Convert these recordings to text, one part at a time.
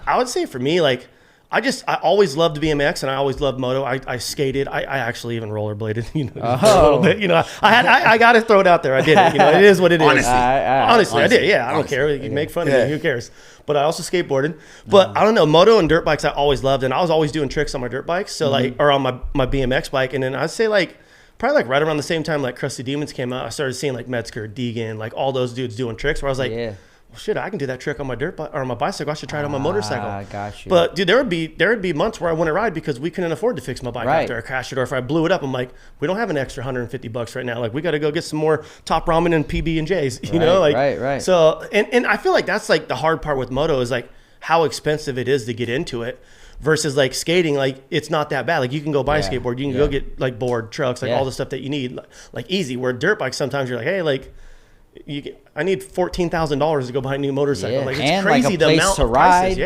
I would say for me, like, I always loved BMX and I always loved moto. I skated. I actually even rollerbladed, a little bit. I got to throw it out there. I did it. It is what it is. Honestly, I did. Yeah, I don't care. You can make fun of me. Who cares? But I also skateboarded. But I don't know, moto and dirt bikes I always loved, and I was always doing tricks on my dirt bikes. So or on my BMX bike, and then I'd say probably right around the same time Crusty Demons came out, I started seeing Metzger, Deegan, all those dudes doing tricks where I was like, well, shit, I can do that trick on my dirt bike or on my bicycle. I should try it on my motorcycle. Got you. But dude, there would be months where I wouldn't ride because we couldn't afford to fix my bike after I crashed it, or if I blew it up, I'm like, we don't have an extra $150 right now. We got to go get some more Top Ramen and PB and J's. Right. So and I feel like that's the hard part with moto is how expensive it is to get into it. Versus skating, it's not that bad. You can go buy a skateboard, you can go get board, trucks, all the stuff that you need, easy. Where dirt bikes, sometimes you're hey, I need $14,000 to go buy a new motorcycle. It's and crazy a place to ride.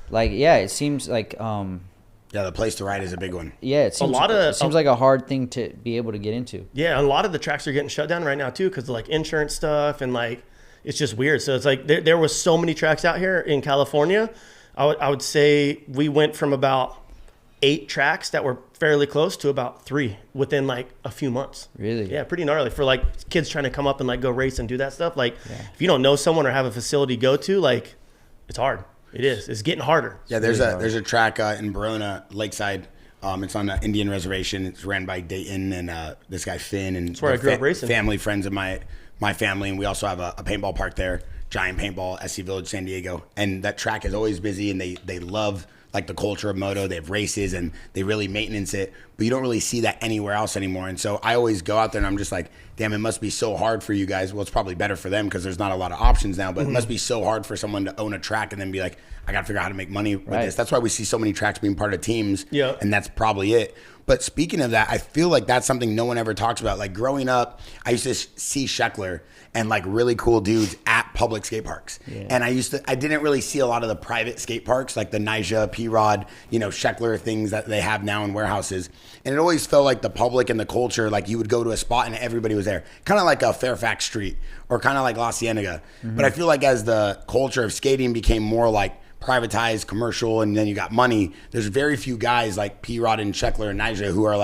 Prices. It seems the place to ride is a big one. Yeah, it seems like a hard thing to be able to get into. Yeah, a lot of the tracks are getting shut down right now too because of insurance stuff and it's just weird. So it's there was so many tracks out here in California. I would say we went from about 8 tracks that were fairly close to about 3 within a few months. Really? Yeah, pretty gnarly for kids trying to come up and go race and do that stuff. If you don't know someone or have a facility to go to, it's hard. It is. It's getting harder. Yeah, there's a track in Verona, Lakeside. It's on the Indian reservation. It's ran by Dayton and this guy Finn, and that's where I grew up racing. Family friends of my family, and we also have a paintball park there. Giant Paintball, SC Village, San Diego. And that track is always busy, and they love the culture of moto. They have races and they really maintenance it, but you don't really see that anywhere else anymore. And so I always go out there and I'm just damn, it must be so hard for you guys. Well, it's probably better for them because there's not a lot of options now, but it must be so hard for someone to own a track and then be I got to figure out how to make money with this. That's why we see so many tracks being part of teams. Yeah. And that's probably it. But speaking of that, I feel that's something no one ever talks about. Growing up, I used to see Sheckler and really cool dudes at public skate parks. Yeah. And I didn't really see a lot of the private skate parks, the Nyjah, P-Rod, Sheckler things that they have now in warehouses. And it always felt like the public and the culture, you would go to a spot and everybody was there. Kind of like a Fairfax Street or kind of like La Cienega. Mm-hmm. But I feel as the culture of skating became more privatized, commercial, and then you got money, there's very few guys like P-Rod and Sheckler and Nyjah who are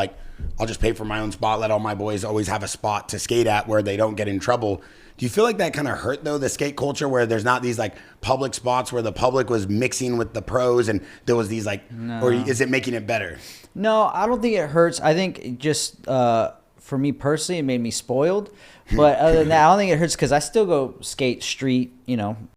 I'll just pay for my own spot, let all my boys always have a spot to skate at where they don't get in trouble. Do you feel that kind of hurt, though, the skate culture, where there's not these public spots where the public was mixing with the pros and there was these no. Or is it making it better? No, I don't think it hurts. I think it just for me personally, it made me spoiled. But other than that, I don't think it hurts because I still go skate street,